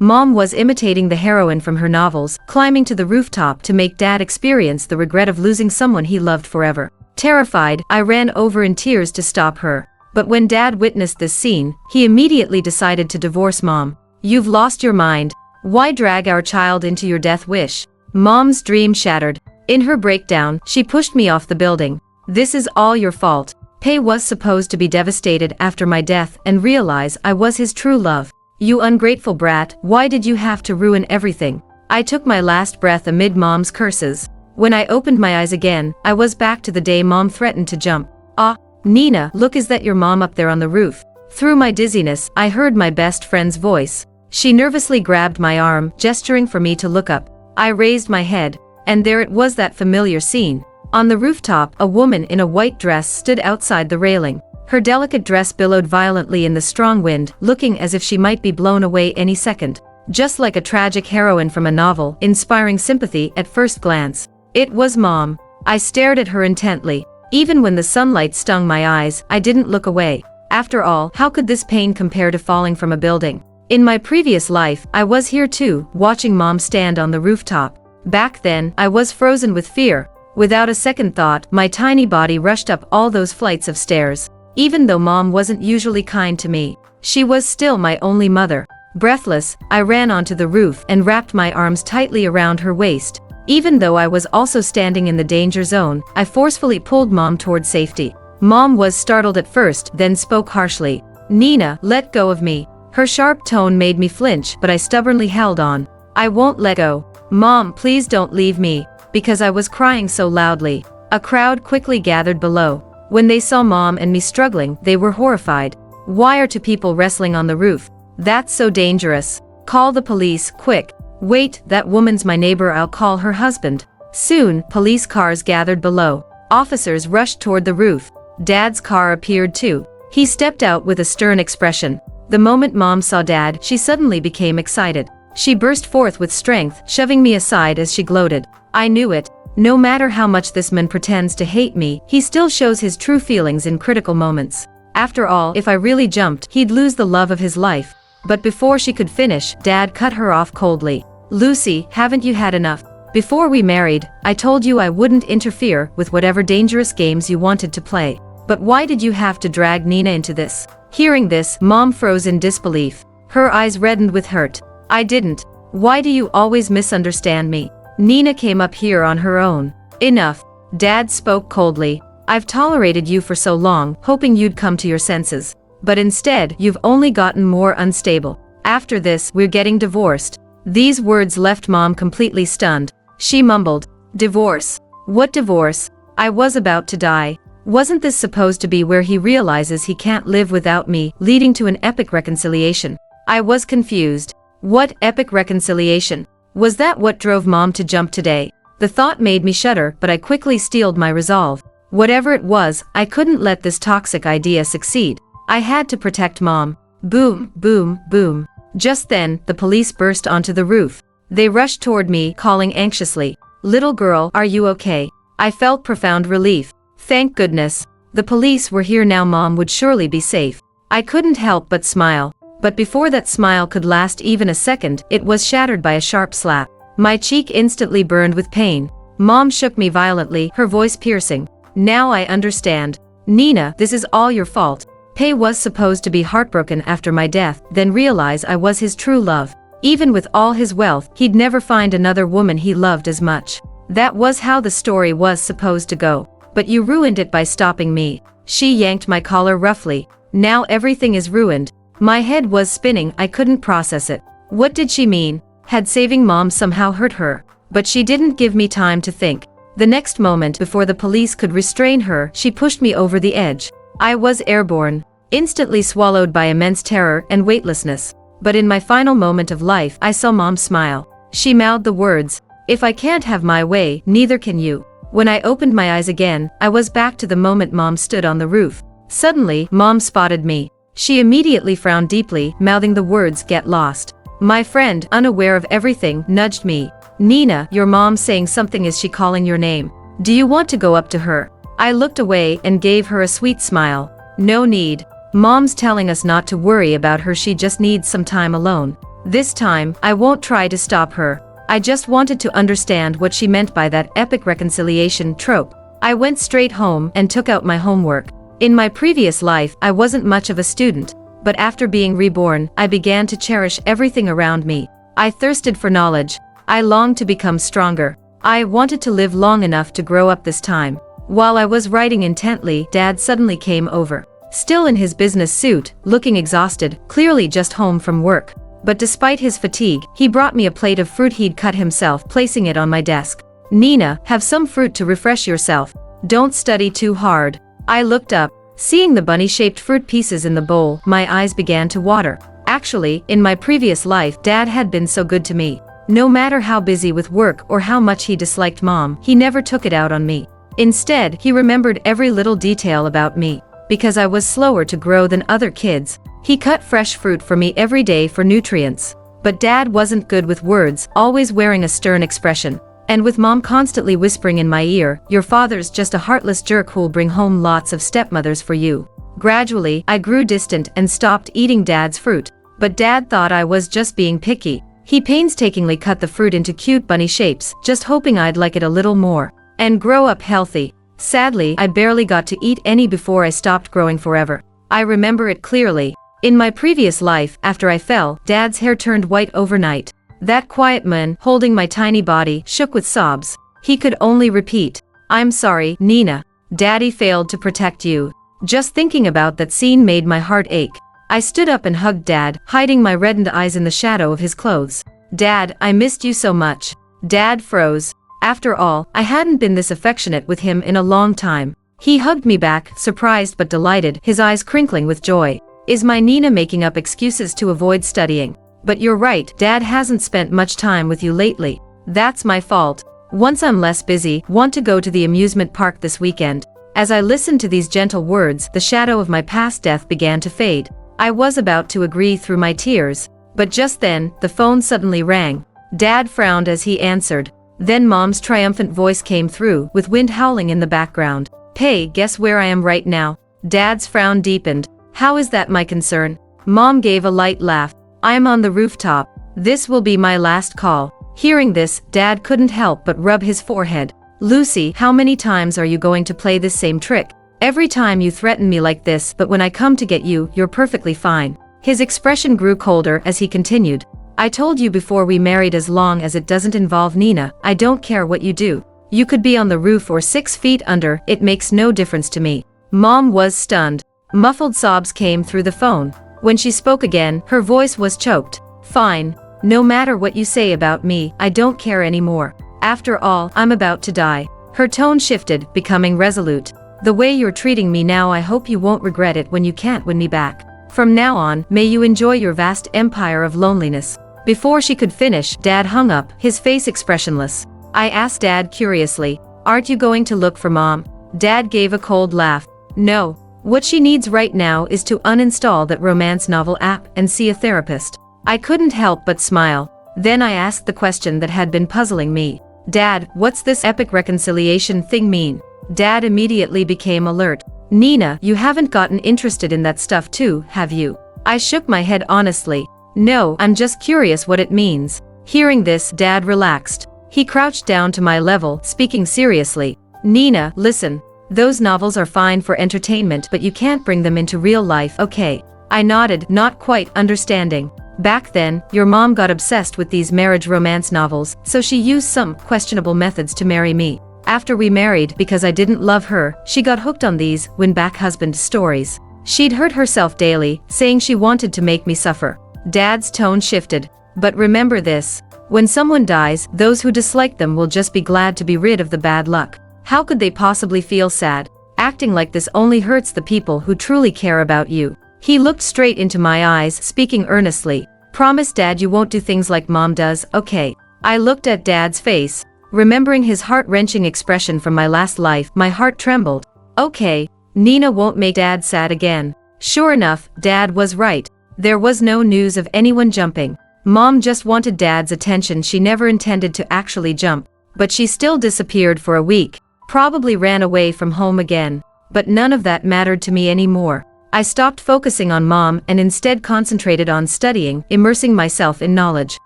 Mom was imitating the heroine from her novels, climbing to the rooftop to make Dad experience the regret of losing someone he loved forever. Terrified, I ran over in tears to stop her. But when Dad witnessed this scene, he immediately decided to divorce Mom. "You've lost your mind. Why drag our child into your death wish?" Mom's dream shattered. In her breakdown, she pushed me off the building. "This is all your fault. Pei was supposed to be devastated after my death and realize I was his true love. You ungrateful brat, why did you have to ruin everything?" I took my last breath amid Mom's curses. When I opened my eyes again, I was back to the day Mom threatened to jump. "Ah, Nina, look, is that your mom up there on the roof?" Through my dizziness, I heard my best friend's voice. She nervously grabbed my arm, gesturing for me to look up. I raised my head, and there it was, that familiar scene. On the rooftop, a woman in a white dress stood outside the railing. Her delicate dress billowed violently in the strong wind, looking as if she might be blown away any second. Just like a tragic heroine from a novel, inspiring sympathy at first glance. It was Mom. I stared at her intently. Even when the sunlight stung my eyes, I didn't look away. After all, how could this pain compare to falling from a building? In my previous life, I was here too, watching Mom stand on the rooftop. Back then, I was frozen with fear. Without a second thought, my tiny body rushed up all those flights of stairs. Even though Mom wasn't usually kind to me, she was still my only mother. Breathless, I ran onto the roof and wrapped my arms tightly around her waist. Even though I was also standing in the danger zone, I forcefully pulled Mom toward safety. Mom was startled at first, then spoke harshly. "Nina, let go of me." Her sharp tone made me flinch, but I stubbornly held on. "I won't let go. Mom, please don't leave me," because I was crying so loudly. A crowd quickly gathered below. When they saw Mom and me struggling, they were horrified. "Why are two people wrestling on the roof? That's so dangerous. Call the police, quick." "Wait, that woman's my neighbor, I'll call her husband." Soon, police cars gathered below. Officers rushed toward the roof. Dad's car appeared too. He stepped out with a stern expression. The moment Mom saw Dad, she suddenly became excited. She burst forth with strength, shoving me aside as she gloated. I knew it. No matter how much this man pretends to hate me, he still shows his true feelings in critical moments. After all, if I really jumped, he'd lose the love of his life. But before she could finish, Dad cut her off coldly. "Lucy, haven't you had enough? Before we married, I told you I wouldn't interfere with whatever dangerous games you wanted to play. But why did you have to drag Nina into this?" Hearing this, Mom froze in disbelief. Her eyes reddened with hurt. "I didn't. Why do you always misunderstand me? Nina came up here on her own." "Enough." Dad spoke coldly. "I've tolerated you for so long, hoping you'd come to your senses. But instead, you've only gotten more unstable. After this, we're getting divorced." These words left Mom completely stunned. She mumbled, "Divorce? What divorce? I was about to die. Wasn't this supposed to be where he realizes he can't live without me, leading to an epic reconciliation?" I was confused. What epic reconciliation? Was that what drove Mom to jump today? The thought made me shudder, but I quickly steeled my resolve. Whatever it was, I couldn't let this toxic idea succeed. I had to protect Mom. Boom, boom, boom. Just then, the police burst onto the roof. They rushed toward me, calling anxiously, "Little girl, are you okay?" I felt profound relief. Thank goodness. The police were here now. Mom would surely be safe. I couldn't help but smile. But before that smile could last even a second, it was shattered by a sharp slap. My cheek instantly burned with pain. Mom shook me violently, her voice piercing. "Now I understand. Nina, this is all your fault. Pei was supposed to be heartbroken after my death, then realize I was his true love. Even with all his wealth, he'd never find another woman he loved as much. That was how the story was supposed to go. But you ruined it by stopping me." She yanked my collar roughly. "Now everything is ruined." My head was spinning, I couldn't process it. What did she mean? Had saving Mom somehow hurt her? But she didn't give me time to think. The next moment, before the police could restrain her, she pushed me over the edge. I was airborne, instantly swallowed by immense terror and weightlessness. But in my final moment of life, I saw Mom smile. She mouthed the words, "If I can't have my way, neither can you." When I opened my eyes again, I was back to the moment Mom stood on the roof. Suddenly, Mom spotted me. She immediately frowned deeply, mouthing the words, "Get lost." My friend, unaware of everything, nudged me. "Nina, your mom's saying something. Is she calling your name? Do you want to go up to her?" I looked away and gave her a sweet smile. "No need. Mom's telling us not to worry about her. She just needs some time alone." This time, I won't try to stop her. I just wanted to understand what she meant by that epic reconciliation trope. I went straight home and took out my homework. In my previous life, I wasn't much of a student, but after being reborn, I began to cherish everything around me. I thirsted for knowledge. I longed to become stronger. I wanted to live long enough to grow up this time. While I was writing intently, Dad suddenly came over. Still in his business suit, looking exhausted, clearly just home from work. But despite his fatigue, he brought me a plate of fruit he'd cut himself, placing it on my desk. "Nina, have some fruit to refresh yourself. Don't study too hard." I looked up. Seeing the bunny-shaped fruit pieces in the bowl, my eyes began to water. Actually, in my previous life, Dad had been so good to me. No matter how busy with work or how much he disliked Mom, he never took it out on me. Instead, he remembered every little detail about me. Because I was slower to grow than other kids, he cut fresh fruit for me every day for nutrients. But Dad wasn't good with words, always wearing a stern expression. And with Mom constantly whispering in my ear, "Your father's just a heartless jerk who'll bring home lots of stepmothers for you." Gradually, I grew distant and stopped eating Dad's fruit. But Dad thought I was just being picky. He painstakingly cut the fruit into cute bunny shapes, just hoping I'd like it a little more and grow up healthy. Sadly, I barely got to eat any before I stopped growing forever. I remember it clearly. In my previous life, after I fell, Dad's hair turned white overnight. That quiet man, holding my tiny body, shook with sobs. He could only repeat, "I'm sorry, Nina. Daddy failed to protect you." Just thinking about that scene made my heart ache. I stood up and hugged Dad, hiding my reddened eyes in the shadow of his clothes. "Dad, I missed you so much." Dad froze. After all, I hadn't been this affectionate with him in a long time. He hugged me back, surprised but delighted, his eyes crinkling with joy. "Is my Nina making up excuses to avoid studying? But you're right, Dad hasn't spent much time with you lately. That's my fault. Once I'm less busy, want to go to the amusement park this weekend." As I listened to these gentle words, the shadow of my past death began to fade. I was about to agree through my tears, but just then, the phone suddenly rang. Dad frowned as he answered. Then Mom's triumphant voice came through, with wind howling in the background. "Hey, guess where I am right now?" Dad's frown deepened. "How is that my concern?" Mom gave a light laugh. "I'm on the rooftop. This will be my last call." Hearing this, Dad couldn't help but rub his forehead. "Lucy, how many times are you going to play this same trick? Every time you threaten me like this, but when I come to get you, you're perfectly fine." His expression grew colder as he continued. "I told you before we married, as long as it doesn't involve Nina, I don't care what you do. You could be on the roof or 6 feet under, it makes no difference to me." Mom was stunned. Muffled sobs came through the phone. When she spoke again, her voice was choked. "Fine. No matter what you say about me, I don't care anymore. After all, I'm about to die." Her tone shifted, becoming resolute. "The way you're treating me now, I hope you won't regret it when you can't win me back. From now on, may you enjoy your vast empire of loneliness." Before she could finish, Dad hung up, his face expressionless. I asked Dad curiously, "Aren't you going to look for Mom?" Dad gave a cold laugh. "No. What she needs right now is to uninstall that romance novel app and see a therapist." I couldn't help but smile. Then I asked the question that had been puzzling me. "Dad, what's this epic reconciliation thing mean?" Dad immediately became alert. "Nina, you haven't gotten interested in that stuff too, have you?" I shook my head honestly. "No, I'm just curious what it means." Hearing this, Dad relaxed. He crouched down to my level, speaking seriously. "Nina, listen. Those novels are fine for entertainment, but you can't bring them into real life, okay?" I nodded, not quite understanding. "Back then, your mom got obsessed with these marriage romance novels, so she used some questionable methods to marry me. After we married, because I didn't love her, she got hooked on these win-back husband stories. She'd hurt herself daily, saying she wanted to make me suffer." Dad's tone shifted. "But remember this. When someone dies, those who dislike them will just be glad to be rid of the bad luck. How could they possibly feel sad? Acting like this only hurts the people who truly care about you." He looked straight into my eyes, speaking earnestly. "Promise, Dad, you won't do things like Mom does, okay?" I looked at Dad's face. Remembering his heart-wrenching expression from my last life, my heart trembled. "Okay, Nina won't make Dad sad again." Sure enough, Dad was right. There was no news of anyone jumping. Mom just wanted Dad's attention. She never intended to actually jump. But she still disappeared for a week. Probably ran away from home again. But none of that mattered to me anymore. I stopped focusing on mom and instead concentrated on studying, immersing myself in knowledge.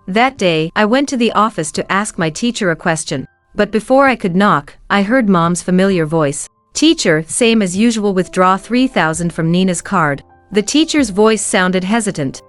That day, I went to the office to ask my teacher a question. But before I could knock, I heard mom's familiar voice. Teacher, same as usual, withdraw 3,000 from Nina's card. The teacher's voice sounded hesitant.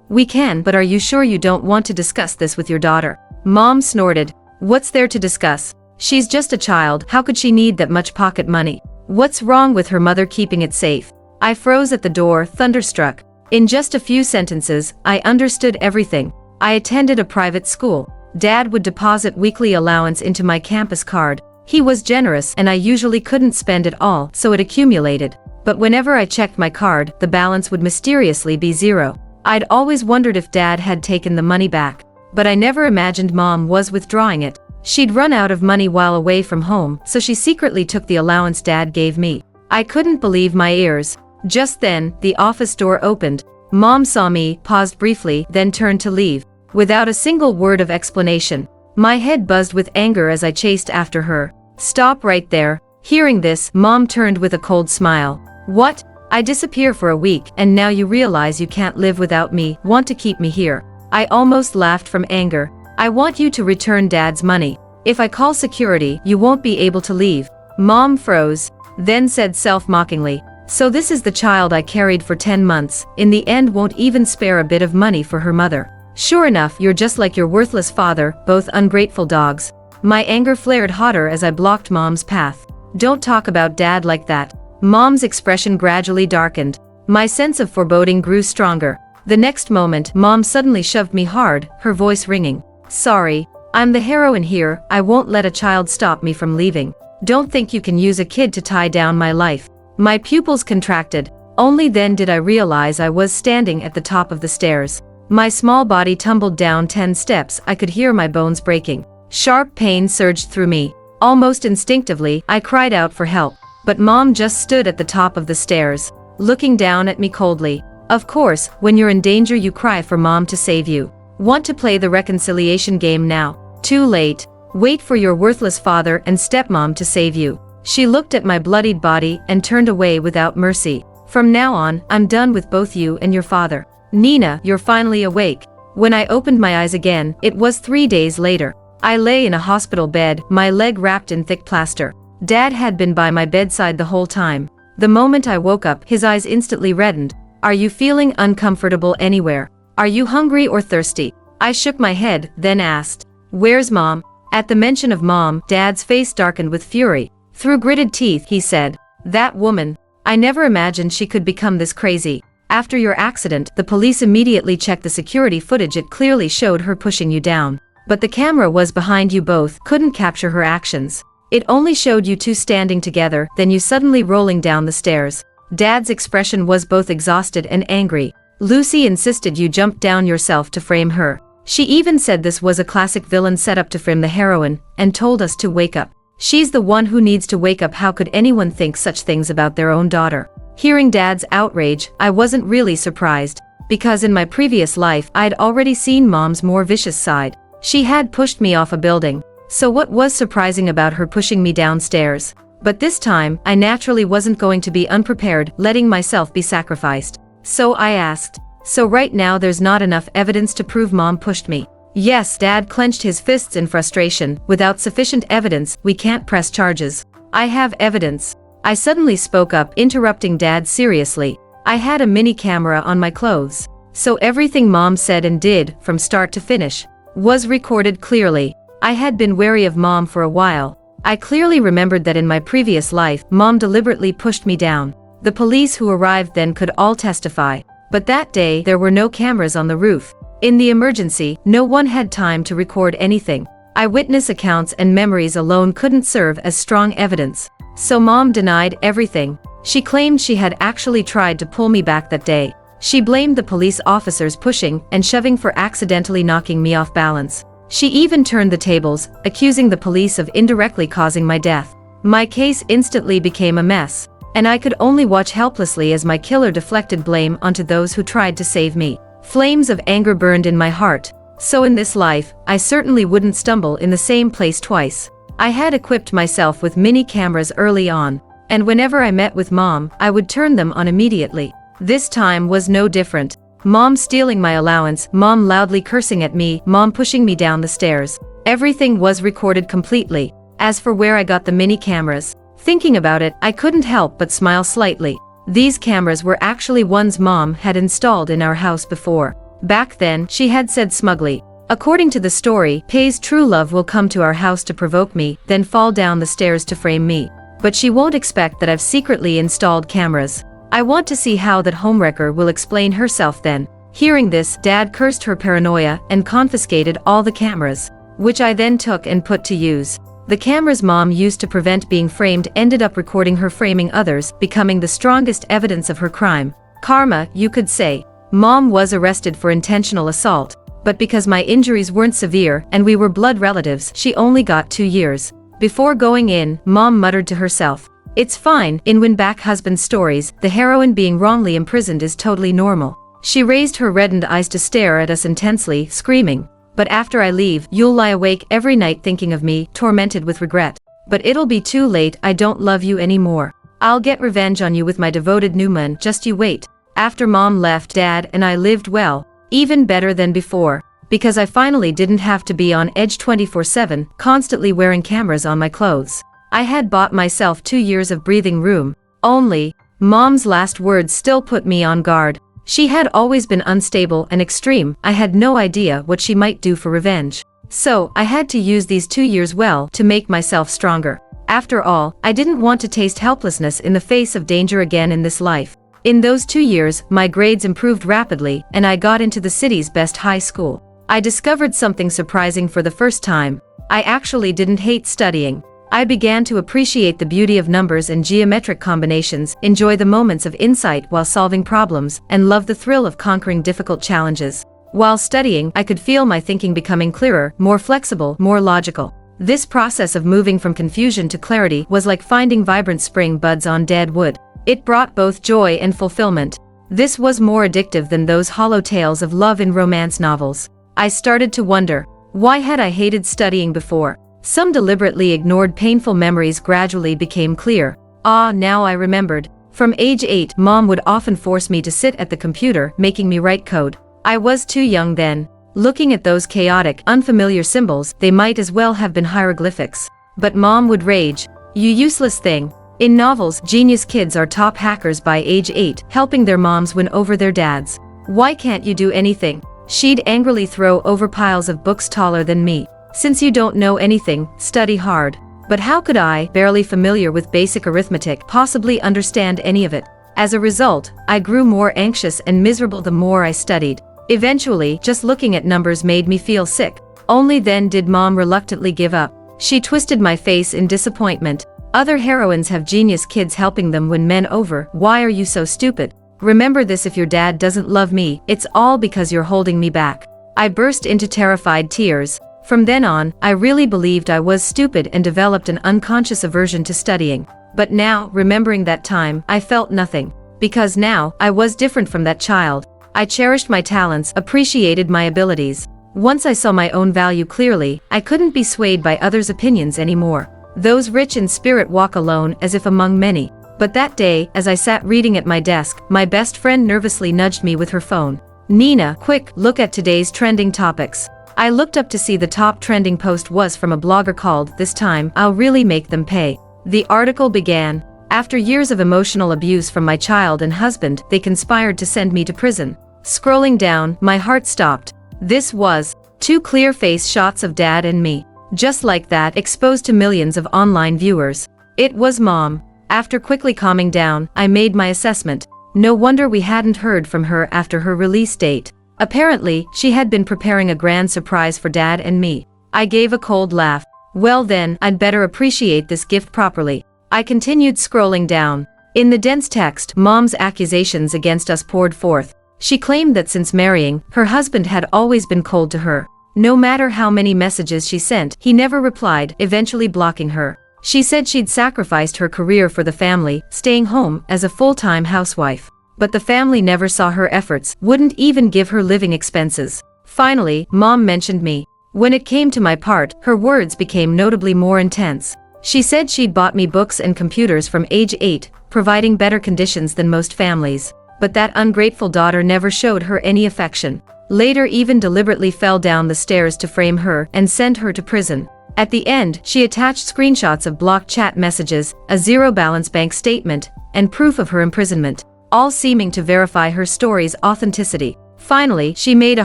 We can, but are you sure you don't want to discuss this with your daughter? Mom snorted. What's there to discuss? She's just a child, how could she need that much pocket money? What's wrong with her mother keeping it safe? I froze at the door, thunderstruck. In just a few sentences, I understood everything. I attended a private school. Dad would deposit weekly allowance into my campus card. He was generous and I usually couldn't spend it all, so it accumulated. But whenever I checked my card, the balance would mysteriously be zero. I'd always wondered if Dad had taken the money back. But I never imagined Mom was withdrawing it. She'd run out of money while away from home, so she secretly took the allowance Dad gave me. I couldn't believe my ears. Just then, the office door opened. Mom saw me, paused briefly, then turned to leave. Without a single word of explanation. My head buzzed with anger as I chased after her. Stop right there. Hearing this, Mom turned with a cold smile. What? I disappear for a week, and now you realize you can't live without me, want to keep me here. I almost laughed from anger. I want you to return Dad's money. If I call security, you won't be able to leave. Mom froze, then said self-mockingly, so this is the child I carried for 10 months, in the end won't even spare a bit of money for her mother. Sure enough, you're just like your worthless father, both ungrateful dogs. My anger flared hotter as I blocked Mom's path. Don't talk about Dad like that. Mom's expression gradually darkened. My sense of foreboding grew stronger. The next moment, Mom suddenly shoved me hard, her voice ringing. Sorry, I'm the heroine here, I won't let a child stop me from leaving. Don't think you can use a kid to tie down my life. My pupils contracted. Only then did I realize I was standing at the top of the stairs. My small body tumbled down 10 steps, I could hear my bones breaking. Sharp pain surged through me. Almost instinctively, I cried out for help. But Mom just stood at the top of the stairs, looking down at me coldly. Of course, when you're in danger you cry for Mom to save you. Want to play the reconciliation game now? Too late. Wait for your worthless father and stepmom to save you. She looked at my bloodied body and turned away without mercy. From now on, I'm done with both you and your father. Nina, you're finally awake. When I opened my eyes again, it was 3 days later. I lay in a hospital bed, my leg wrapped in thick plaster. Dad had been by my bedside the whole time. The moment I woke up, his eyes instantly reddened. Are you feeling uncomfortable anywhere? Are you hungry or thirsty? I shook my head, then asked, Where's Mom? At the mention of Mom, Dad's face darkened with fury. Through gritted teeth, he said, That woman. I never imagined she could become this crazy. After your accident, the police immediately checked the security footage. It clearly showed her pushing you down. But the camera was behind you both, couldn't capture her actions. It only showed you two standing together, then you suddenly rolling down the stairs. Dad's expression was both exhausted and angry. Lucy insisted you jumped down yourself to frame her. She even said this was a classic villain set up to frame the heroine, and told us to wake up. She's the one who needs to wake up. How could anyone think such things about their own daughter? Hearing Dad's outrage, I wasn't really surprised, because in my previous life I'd already seen Mom's more vicious side. She had pushed me off a building. So what was surprising about her pushing me downstairs? But this time, I naturally wasn't going to be unprepared, letting myself be sacrificed. So I asked, so right now there's not enough evidence to prove Mom pushed me? Yes, Dad clenched his fists in frustration. Without sufficient evidence, we can't press charges. I have evidence. I suddenly spoke up, interrupting Dad seriously. I had a mini camera on my clothes. So everything Mom said and did, from start to finish, was recorded clearly. I had been wary of Mom for a while. I clearly remembered that in my previous life, Mom deliberately pushed me down. The police who arrived then could all testify. But that day, there were no cameras on the roof. In the emergency, no one had time to record anything. Eyewitness accounts and memories alone couldn't serve as strong evidence. So Mom denied everything. She claimed she had actually tried to pull me back that day. She blamed the police officers pushing and shoving for accidentally knocking me off balance. She even turned the tables, accusing the police of indirectly causing my death. My case instantly became a mess, and I could only watch helplessly as my killer deflected blame onto those who tried to save me. Flames of anger burned in my heart. So in this life, I certainly wouldn't stumble in the same place twice. I had equipped myself with mini cameras early on, and whenever I met with Mom, I would turn them on immediately. This time was no different. Mom stealing my allowance, Mom loudly cursing at me, Mom pushing me down the stairs. Everything was recorded completely. As for where I got the mini cameras, thinking about it, I couldn't help but smile slightly. These cameras were actually ones Mom had installed in our house before. Back then, she had said smugly, "According to the story, Pei's true love will come to our house to provoke me, then fall down the stairs to frame me. But she won't expect that I've secretly installed cameras. I want to see how that homewrecker will explain herself then." Hearing this, Dad cursed her paranoia and confiscated all the cameras, which I then took and put to use. The cameras Mom used to prevent being framed ended up recording her framing others, becoming the strongest evidence of her crime. Karma, you could say. Mom was arrested for intentional assault, but because my injuries weren't severe and we were blood relatives, she only got 2 years. Before going in, Mom muttered to herself, "It's fine, in win-back husband stories, the heroine being wrongly imprisoned is totally normal." She raised her reddened eyes to stare at us intensely, screaming, "But after I leave, you'll lie awake every night thinking of me, tormented with regret. But it'll be too late, I don't love you anymore. I'll get revenge on you with my devoted new man, just you wait." After Mom left, Dad and I lived well, even better than before, because I finally didn't have to be on edge 24/7, constantly wearing cameras on my clothes. I had bought myself 2 years of breathing room. Only, Mom's last words still put me on guard. She had always been unstable and extreme. I had no idea what she might do for revenge. So, I had to use these 2 years well to make myself stronger. After all, I didn't want to taste helplessness in the face of danger again in this life. In those 2 years, my grades improved rapidly, and I got into the city's best high school. I discovered something surprising for the first time. I actually didn't hate studying. I began to appreciate the beauty of numbers and geometric combinations, enjoy the moments of insight while solving problems, and love the thrill of conquering difficult challenges. While studying, I could feel my thinking becoming clearer, more flexible, more logical. This process of moving from confusion to clarity was like finding vibrant spring buds on dead wood. It brought both joy and fulfillment. This was more addictive than those hollow tales of love in romance novels. I started to wonder, why had I hated studying before? Some deliberately ignored painful memories gradually became clear. Now I remembered. From age 8, Mom would often force me to sit at the computer, making me write code. I was too young then. Looking at those chaotic, unfamiliar symbols, they might as well have been hieroglyphics. But Mom would rage. "You useless thing." In novels, genius kids are top hackers by age 8, helping their moms win over their dads. "Why can't you do anything?" She'd angrily throw over piles of books taller than me. "Since you don't know anything, study hard." But how could I, barely familiar with basic arithmetic, possibly understand any of it? As a result, I grew more anxious and miserable the more I studied. Eventually, just looking at numbers made me feel sick. Only then did Mom reluctantly give up. She twisted my face in disappointment. "Other heroines have genius kids helping them win men over. Why are you so stupid? Remember this, if your dad doesn't love me, it's all because you're holding me back." I burst into terrified tears. From then on, I really believed I was stupid and developed an unconscious aversion to studying. But now, remembering that time, I felt nothing. Because now, I was different from that child. I cherished my talents, appreciated my abilities. Once I saw my own value clearly, I couldn't be swayed by others' opinions anymore. Those rich in spirit walk alone as if among many. But that day, as I sat reading at my desk, my best friend nervously nudged me with her phone. "Nina, quick, look at today's trending topics." I looked up to see the top trending post was from a blogger called, "This Time, I'll Really Make Them Pay." The article began, "After years of emotional abuse from my child and husband, they conspired to send me to prison." Scrolling down, my heart stopped. This was 2 clear-face shots of Dad and me. Just like that, exposed to millions of online viewers. It was Mom. After quickly calming down, I made my assessment. No wonder we hadn't heard from her after her release date. Apparently, she had been preparing a grand surprise for Dad and me. I gave a cold laugh. Well then, I'd better appreciate this gift properly. I continued scrolling down. In the dense text, Mom's accusations against us poured forth. She claimed that since marrying, her husband had always been cold to her. No matter how many messages she sent, he never replied, eventually blocking her. She said she'd sacrificed her career for the family, staying home as a full-time housewife. But the family never saw her efforts, wouldn't even give her living expenses. Finally, Mom mentioned me. When it came to my part, her words became notably more intense. She said she'd bought me books and computers from age 8, providing better conditions than most families. But that ungrateful daughter never showed her any affection. Later even deliberately fell down the stairs to frame her and send her to prison. At the end, she attached screenshots of blocked chat messages, a zero-balance bank statement, and proof of her imprisonment, all seeming to verify her story's authenticity. Finally, she made a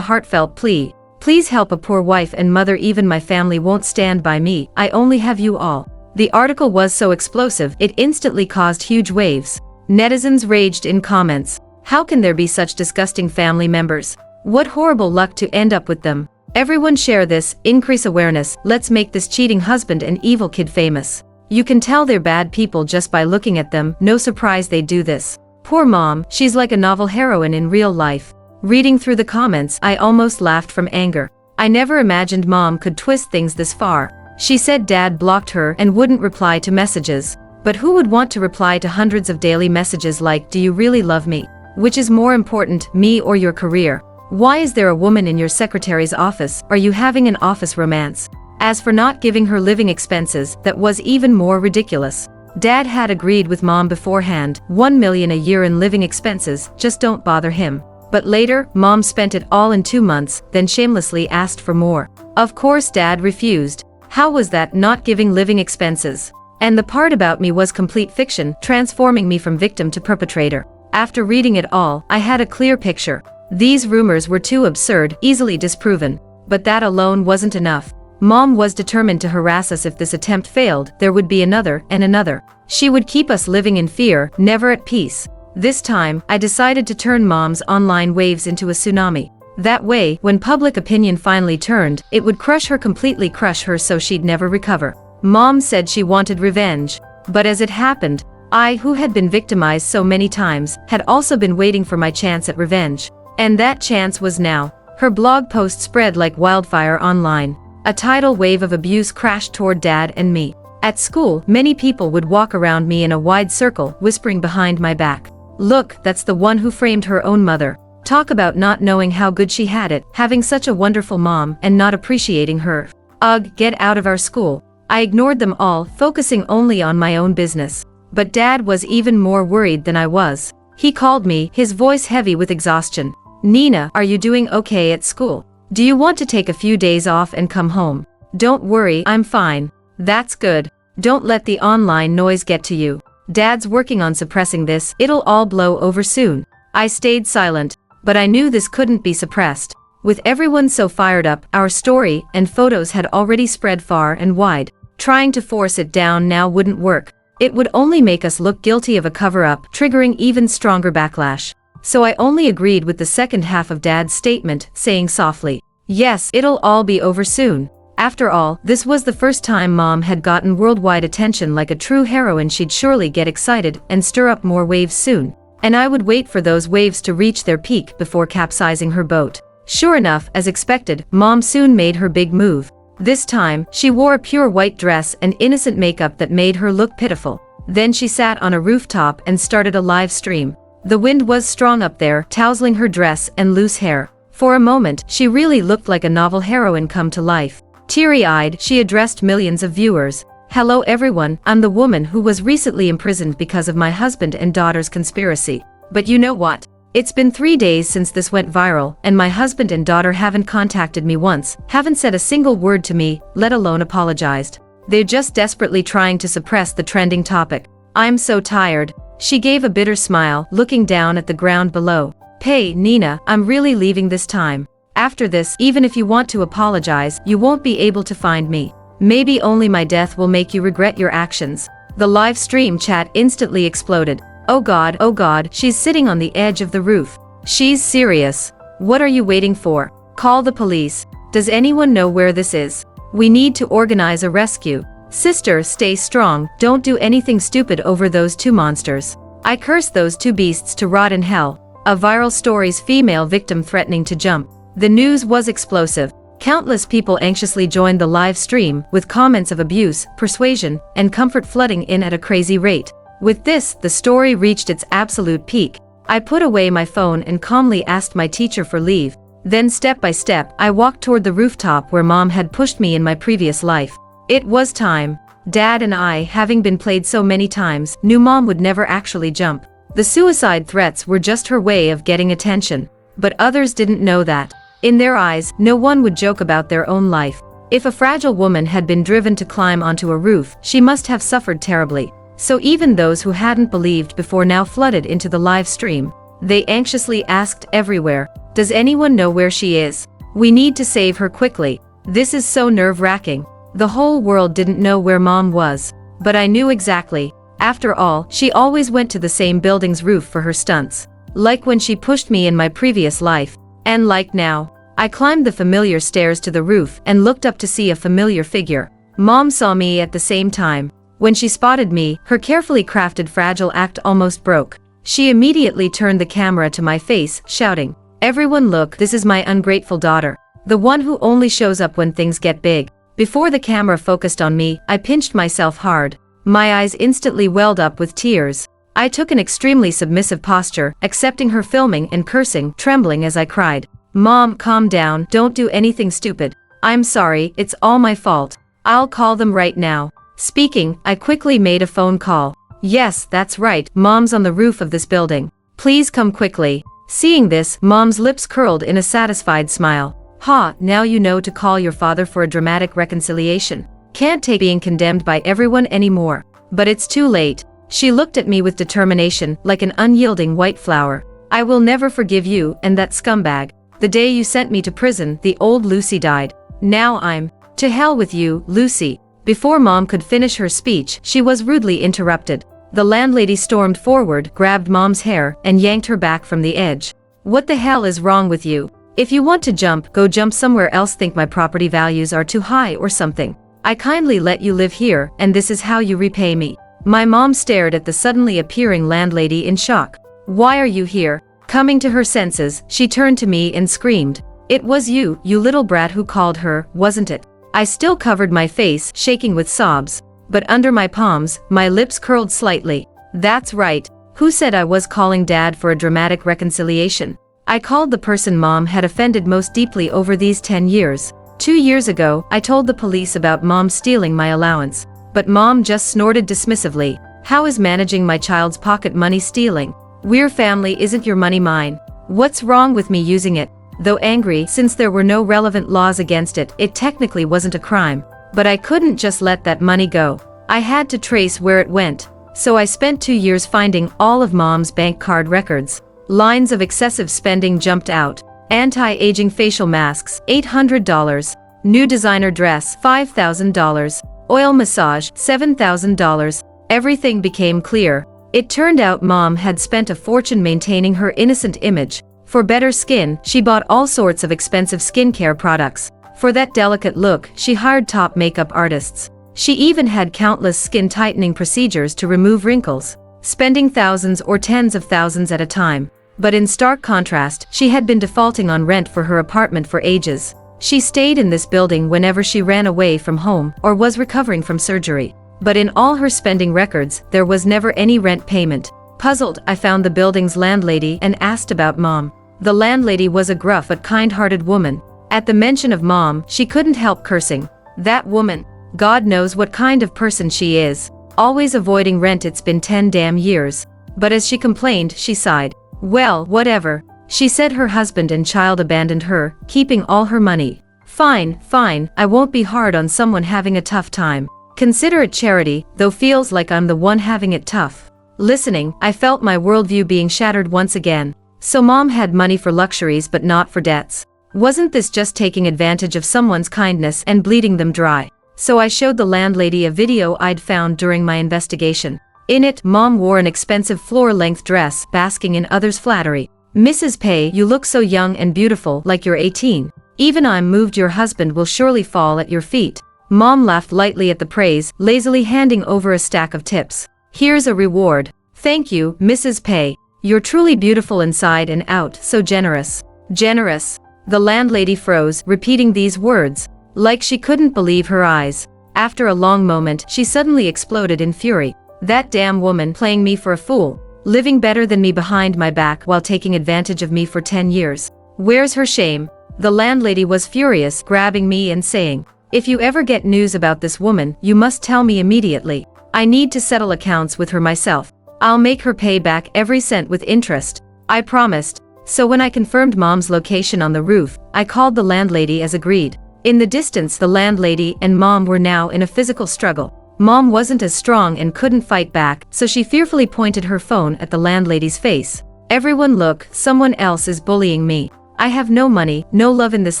heartfelt plea. Please help a poor wife and mother, even my family won't stand by me, I only have you all. The article was so explosive, it instantly caused huge waves. Netizens raged in comments. How can there be such disgusting family members? What horrible luck to end up with them. Everyone share this, increase awareness, let's make this cheating husband and evil kid famous. You can tell they're bad people just by looking at them, no surprise they do this. Poor mom, she's like a novel heroine in real life. Reading through the comments, I almost laughed from anger. I never imagined mom could twist things this far. She said dad blocked her and wouldn't reply to messages. But who would want to reply to hundreds of daily messages like, do you really love me? Which is more important, me or your career? Why is there a woman in your secretary's office? Are you having an office romance? As for not giving her living expenses, that was even more ridiculous. Dad had agreed with mom beforehand, $1 million a year in living expenses, just don't bother him. But later, mom spent it all in 2 months, then shamelessly asked for more. Of course dad refused. How was that not giving living expenses? And the part about me was complete fiction, transforming me from victim to perpetrator. After reading it all, I had a clear picture. These rumors were too absurd, easily disproven. But that alone wasn't enough. Mom was determined to harass us. If this attempt failed, there would be another and another. She would keep us living in fear, never at peace. This time, I decided to turn mom's online waves into a tsunami. That way, when public opinion finally turned, it would crush her, completely crush her, so she'd never recover. Mom said she wanted revenge. But as it happened, I, who had been victimized so many times, had also been waiting for my chance at revenge. And that chance was now. Her blog post spread like wildfire online. A tidal wave of abuse crashed toward dad and me. At school, many people would walk around me in a wide circle, whispering behind my back, "Look, that's the one who framed her own mother." Talk about not knowing how good she had it, having such a wonderful mom and not appreciating her. Ugh, get out of our school. I ignored them all, focusing only on my own business. But dad was even more worried than I was. He called me, his voice heavy with exhaustion. "Nina, are you doing okay at school? Do you want to take a few days off and come home?" "Don't worry, I'm fine." "That's good. Don't let the online noise get to you. Dad's working on suppressing this, it'll all blow over soon." I stayed silent, but I knew this couldn't be suppressed. With everyone so fired up, our story and photos had already spread far and wide. Trying to force it down now wouldn't work. It would only make us look guilty of a cover-up, triggering even stronger backlash. So I only agreed with the second half of Dad's statement, saying softly, "Yes, it'll all be over soon." After all, this was the first time Mom had gotten worldwide attention. Like a true heroine, she'd surely get excited and stir up more waves soon. And I would wait for those waves to reach their peak before capsizing her boat. Sure enough, as expected, Mom soon made her big move. This time, she wore a pure white dress and innocent makeup that made her look pitiful. Then she sat on a rooftop and started a live stream. The wind was strong up there, tousling her dress and loose hair. For a moment, she really looked like a novel heroine come to life. Teary-eyed, she addressed millions of viewers. "Hello everyone, I'm the woman who was recently imprisoned because of my husband and daughter's conspiracy. But you know what? It's been 3 days since this went viral, and my husband and daughter haven't contacted me once, haven't said a single word to me, let alone apologized. They're just desperately trying to suppress the trending topic. I'm so tired." She gave a bitter smile, looking down at the ground below. "Hey, Nina, I'm really leaving this time. After this, even if you want to apologize, you won't be able to find me. Maybe only my death will make you regret your actions." The live stream chat instantly exploded. Oh God, she's sitting on the edge of the roof. She's serious. What are you waiting for? Call the police. Does anyone know where this is? We need to organize a rescue. Sister, stay strong, don't do anything stupid over those two monsters. I curse those two beasts to rot in hell. A viral story's female victim threatening to jump. The news was explosive. Countless people anxiously joined the live stream, with comments of abuse, persuasion, and comfort flooding in at a crazy rate. With this, the story reached its absolute peak. I put away my phone and calmly asked my teacher for leave. Then step by step, I walked toward the rooftop where Mom had pushed me in my previous life. It was time. Dad and I, having been played so many times, knew Mom would never actually jump. The suicide threats were just her way of getting attention. But others didn't know that. In their eyes, no one would joke about their own life. If a fragile woman had been driven to climb onto a roof, she must have suffered terribly. So even those who hadn't believed before now flooded into the live stream. They anxiously asked everywhere, "Does anyone know where she is? We need to save her quickly. This is so nerve-wracking." The whole world didn't know where Mom was. But I knew exactly. After all, she always went to the same building's roof for her stunts. Like when she pushed me in my previous life. And like now. I climbed the familiar stairs to the roof and looked up to see a familiar figure. Mom saw me at the same time. When she spotted me, her carefully crafted fragile act almost broke. She immediately turned the camera to my face, shouting, "Everyone look, this is my ungrateful daughter. The one who only shows up when things get big." Before the camera focused on me, I pinched myself hard. My eyes instantly welled up with tears. I took an extremely submissive posture, accepting her filming and cursing, trembling as I cried, "Mom, calm down, don't do anything stupid. I'm sorry, it's all my fault. I'll call them right now." Speaking, I quickly made a phone call. "Yes, that's right, Mom's on the roof of this building. Please come quickly." Seeing this, Mom's lips curled in a satisfied smile. "Ha, now you know to call your father for a dramatic reconciliation. Can't take being condemned by everyone anymore. But it's too late." She looked at me with determination, like an unyielding white flower. "I will never forgive you and that scumbag. The day you sent me to prison, the old Lucy died. Now I'm... To hell with you, Lucy." Before Mom could finish her speech, she was rudely interrupted. The landlady stormed forward, grabbed Mom's hair, and yanked her back from the edge. "What the hell is wrong with you? If you want to jump, go jump somewhere else. Think my property values are too high or something? I kindly let you live here, and this is how you repay me." My mom stared at the suddenly appearing landlady in shock. "Why are you here?" Coming to her senses, she turned to me and screamed, "It was you, you little brat, who called her, wasn't it?" I still covered my face, shaking with sobs. But under my palms, my lips curled slightly. "That's right. Who said I was calling Dad for a dramatic reconciliation? I called the person Mom had offended most deeply over these 10 years. 2 years ago, I told the police about Mom stealing my allowance. But Mom just snorted dismissively. How is managing my child's pocket money stealing? We're family, isn't your money mine? What's wrong with me using it?" Though angry, since there were no relevant laws against it, it technically wasn't a crime. But I couldn't just let that money go. I had to trace where it went. So I spent 2 years finding all of Mom's bank card records. Lines of excessive spending jumped out. Anti-aging facial masks, $800. New designer dress, $5,000. Oil massage, $7,000. Everything became clear. It turned out Mom had spent a fortune maintaining her innocent image. For better skin, she bought all sorts of expensive skincare products. For that delicate look, she hired top makeup artists. She even had countless skin tightening procedures to remove wrinkles, spending thousands or tens of thousands at a time. But in stark contrast, she had been defaulting on rent for her apartment for ages. She stayed in this building whenever she ran away from home or was recovering from surgery. But in all her spending records, there was never any rent payment. Puzzled, I found the building's landlady and asked about Mom. The landlady was a gruff but kind-hearted woman. At the mention of Mom, she couldn't help cursing. That woman. God knows what kind of person she is. Always avoiding rent. It's been 10 damn years. But as she complained, she sighed. "Well, whatever." She said her husband and child abandoned her, keeping all her money. "Fine, fine, I won't be hard on someone having a tough time. Consider it charity, though feels like I'm the one having it tough." Listening, I felt my worldview being shattered once again. So Mom had money for luxuries but not for debts. Wasn't this just taking advantage of someone's kindness and bleeding them dry? So I showed the landlady a video I'd found during my investigation. In it, Mom wore an expensive floor-length dress, basking in others' flattery. "Mrs. Pei, you look so young and beautiful, like you're 18. Even I'm moved your husband will surely fall at your feet." Mom laughed lightly at the praise, lazily handing over a stack of tips. "Here's a reward." "Thank you, Mrs. Pei. You're truly beautiful inside and out, so generous." "Generous." The landlady froze, repeating these words, like she couldn't believe her eyes. After a long moment, she suddenly exploded in fury. "That damn woman playing me for a fool, living better than me behind my back while taking advantage of me for 10 years. Where's her shame?" The landlady was furious, grabbing me and saying, If you ever get news about this woman, you must tell me immediately. I need to settle accounts with her myself. I'll make her pay back every cent with interest. I promised. So when I confirmed Mom's location on the roof, I called the landlady as agreed. In the distance, the landlady and Mom were now in a physical struggle. Mom wasn't as strong and couldn't fight back, so she fearfully pointed her phone at the landlady's face. Everyone look, someone else is bullying me. I have no money, no love in this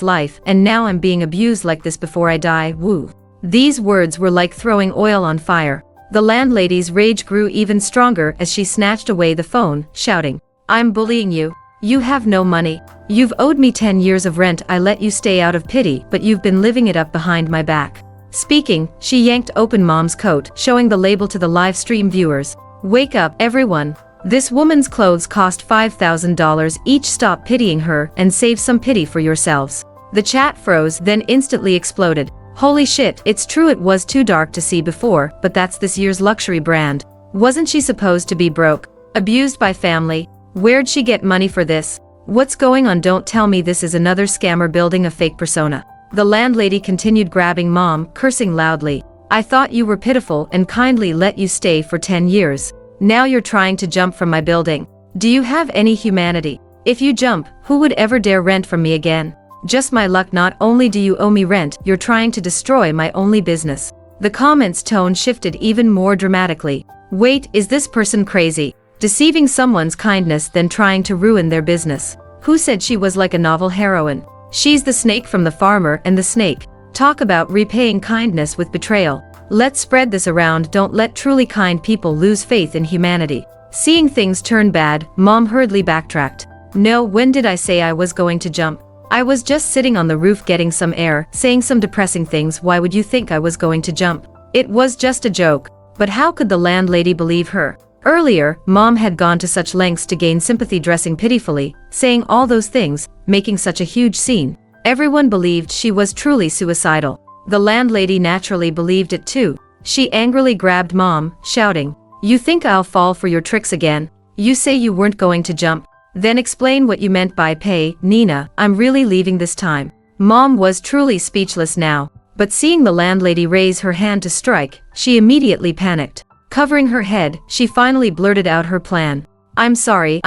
life, and now I'm being abused like this before I die, woo. These words were like throwing oil on fire. The landlady's rage grew even stronger as she snatched away the phone, shouting, "I'm bullying you. You have no money. You've owed me 10 years of rent. I let you stay out of pity, but you've been living it up behind my back." Speaking, she yanked open Mom's coat, showing the label to the live stream viewers. "Wake up, everyone. This woman's clothes cost $5,000 each. Stop pitying her and save some pity for yourselves." The chat froze, then instantly exploded. Holy shit, it's true, it was too dark to see before, but that's this year's luxury brand. Wasn't she supposed to be broke? Abused by family? Where'd she get money for this? What's going on? Don't tell me this is another scammer building a fake persona. The landlady continued, grabbing Mom, cursing loudly. "I thought you were pitiful and kindly let you stay for 10 years. Now you're trying to jump from my building. Do you have any humanity? If you jump, who would ever dare rent from me again? Just my luck. Not only do you owe me rent, you're trying to destroy my only business." The comments' tone shifted even more dramatically. Wait, is this person crazy? Deceiving someone's kindness then trying to ruin their business. Who said she was like a novel heroine? She's the snake from The Farmer and the Snake. Talk about repaying kindness with betrayal. Let's spread this around. Don't let truly kind people lose faith in humanity. Seeing things turn bad, Mom hurriedly backtracked. "No, when did I say I was going to jump? I was just sitting on the roof getting some air, saying some depressing things. Why would you think I was going to jump? It was just a joke." But how could the landlady believe her? Earlier, Mom had gone to such lengths to gain sympathy, dressing pitifully, saying all those things, making such a huge scene. Everyone believed she was truly suicidal. The landlady naturally believed it too. She angrily grabbed Mom, shouting, "You think I'll fall for your tricks again? You say you weren't going to jump. Then explain what you meant by pay, Nina. I'm really leaving this time." Mom was truly speechless now, but seeing the landlady raise her hand to strike, she immediately panicked. Covering her head, she finally blurted out her plan. I'm sorry,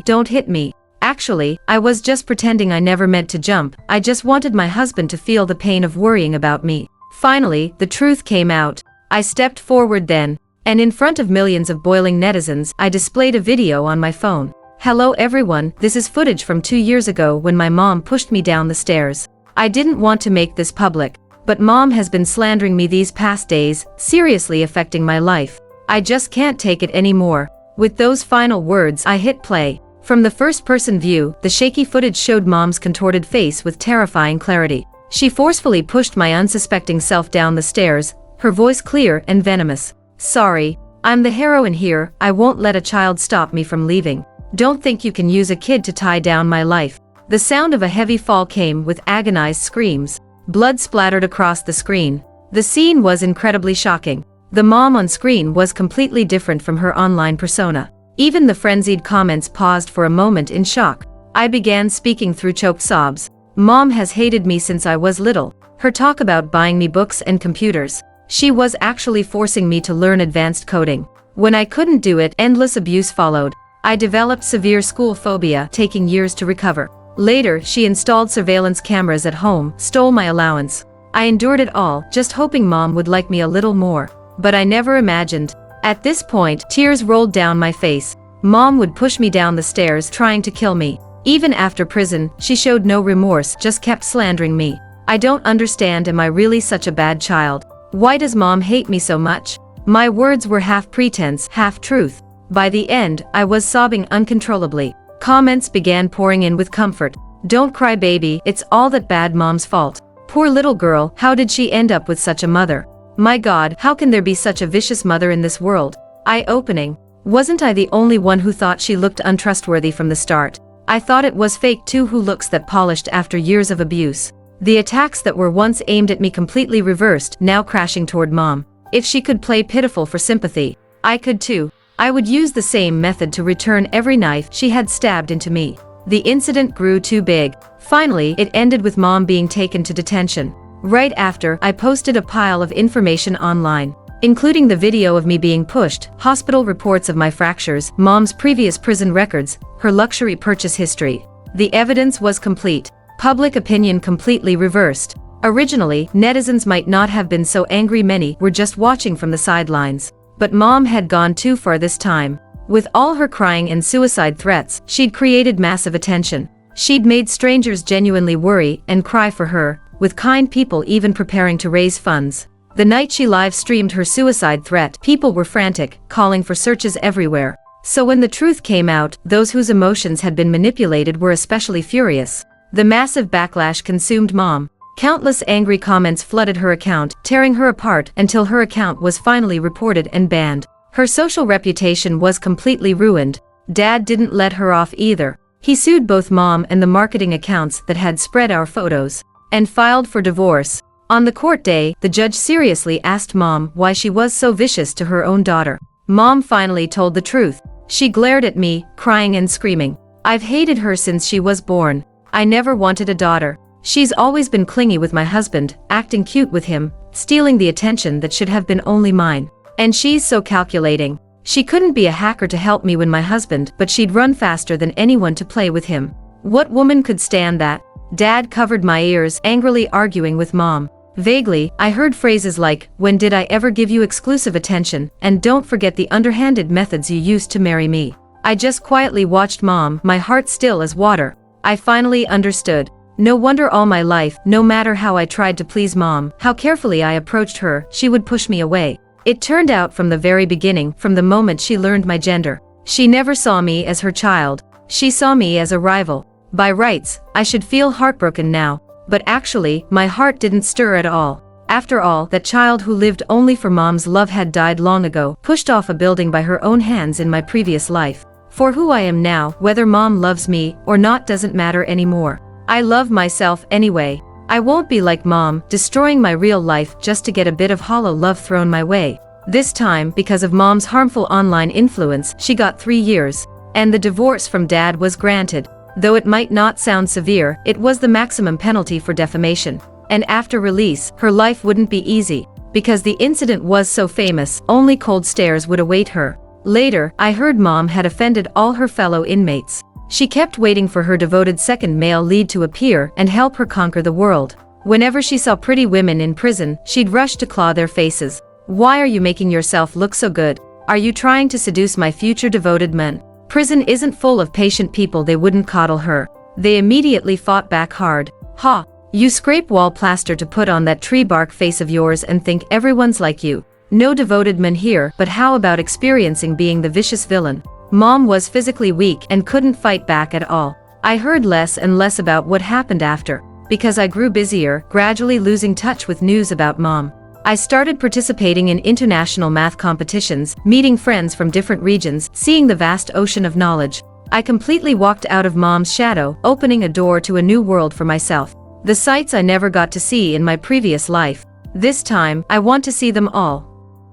don't hit me. Actually, I was just pretending. I never meant to jump. I just wanted my husband to feel the pain of worrying about me." Finally, the truth came out. I stepped forward then, and in front of millions of boiling netizens, I displayed a video on my phone. "Hello everyone, this is footage from 2 years ago when my mom pushed me down the stairs. I didn't want to make this public, but Mom has been slandering me these past days, seriously affecting my life. I just can't take it anymore." With those final words, I hit play. From the first-person view, the shaky footage showed Mom's contorted face with terrifying clarity. She forcefully pushed my unsuspecting self down the stairs, her voice clear and venomous. "Sorry, I'm the heroine here. I won't let a child stop me from leaving. Don't think you can use a kid to tie down my life." The sound of a heavy fall came with agonized screams. Blood splattered across the screen. The scene was incredibly shocking. The mom on screen was completely different from her online persona. Even the frenzied comments paused for a moment in shock. I began speaking through choked sobs. "Mom has hated me since I was little. Her talk about buying me books and computers. She was actually forcing me to learn advanced coding. When I couldn't do it, endless abuse followed. I developed severe school phobia, taking years to recover. Later, she installed surveillance cameras at home, stole my allowance. I endured it all, just hoping Mom would like me a little more. But I never imagined." At this point, tears rolled down my face. Mom would push me down the stairs, trying to kill me. Even after prison, she showed no remorse, just kept slandering me. I don't understand. Am I really such a bad child? Why does Mom hate me so much? My words were half pretense, half truth. By the end, I was sobbing uncontrollably. Comments began pouring in with comfort. "Don't cry, baby, it's all that bad Mom's fault. Poor little girl, how did she end up with such a mother? My God, how can there be such a vicious mother in this world?" Eye-opening. Wasn't I the only one who thought she looked untrustworthy from the start? I thought it was fake too. Who looks that polished after years of abuse? The attacks that were once aimed at me completely reversed, now crashing toward Mom. If she could play pitiful for sympathy, I could too. I would use the same method to return every knife she had stabbed into me. The incident grew too big. Finally, it ended with Mom being taken to detention. Right after, I posted a pile of information online, including the video of me being pushed, hospital reports of my fractures, mom's previous prison records, her luxury purchase history. The evidence was complete. Public opinion completely reversed. Originally, netizens might not have been so angry, many were just watching from the sidelines. But mom had gone too far this time. With all her crying and suicide threats, she'd created massive attention. She'd made strangers genuinely worry and cry for her, with kind people even preparing to raise funds. The night she live-streamed her suicide threat, people were frantic, calling for searches everywhere. So when the truth came out, those whose emotions had been manipulated were especially furious. The massive backlash consumed mom. Countless angry comments flooded her account, tearing her apart until her account was finally reported and banned. Her social reputation was completely ruined. Dad didn't let her off either. He sued both mom and the marketing accounts that had spread our photos, and filed for divorce. On the court day, the judge seriously asked mom why she was so vicious to her own daughter. Mom finally told the truth. She glared at me, crying and screaming. I've hated her since she was born. I never wanted a daughter. She's always been clingy with my husband, acting cute with him, stealing the attention that should have been only mine. And she's so calculating. She couldn't be a hacker to help me win my husband, but she'd run faster than anyone to play with him. What woman could stand that? Dad covered my ears, angrily arguing with mom. Vaguely, I heard phrases like, "When did I ever give you exclusive attention, and don't forget the underhanded methods you used to marry me." I just quietly watched mom, my heart still as water. I finally understood. No wonder all my life, no matter how I tried to please mom, how carefully I approached her, she would push me away. It turned out from the very beginning, from the moment she learned my gender. She never saw me as her child. She saw me as a rival. By rights, I should feel heartbroken now. But actually, my heart didn't stir at all. After all, that child who lived only for mom's love had died long ago, pushed off a building by her own hands in my previous life. For who I am now, whether mom loves me or not doesn't matter anymore. I love myself anyway. I won't be like mom, destroying my real life just to get a bit of hollow love thrown my way. This time, because of mom's harmful online influence, she got 3 years. And the divorce from dad was granted. Though it might not sound severe, it was the maximum penalty for defamation. And after release, her life wouldn't be easy. Because the incident was so famous, only cold stares would await her. Later, I heard mom had offended all her fellow inmates. She kept waiting for her devoted second male lead to appear and help her conquer the world. Whenever she saw pretty women in prison, she'd rush to claw their faces. Why are you making yourself look so good? Are you trying to seduce my future devoted men? Prison isn't full of patient people, they wouldn't coddle her. They immediately fought back hard. Ha! You scrape wall plaster to put on that tree bark face of yours and think everyone's like you. No devoted men here, but how about experiencing being the vicious villain? Mom was physically weak and couldn't fight back at all. I heard less and less about what happened after, because I grew busier, gradually losing touch with news about mom. I started participating in international math competitions, meeting friends from different regions, seeing the vast ocean of knowledge. I completely walked out of mom's shadow, opening a door to a new world for myself. The sights I never got to see in my previous life. This time, I want to see them all.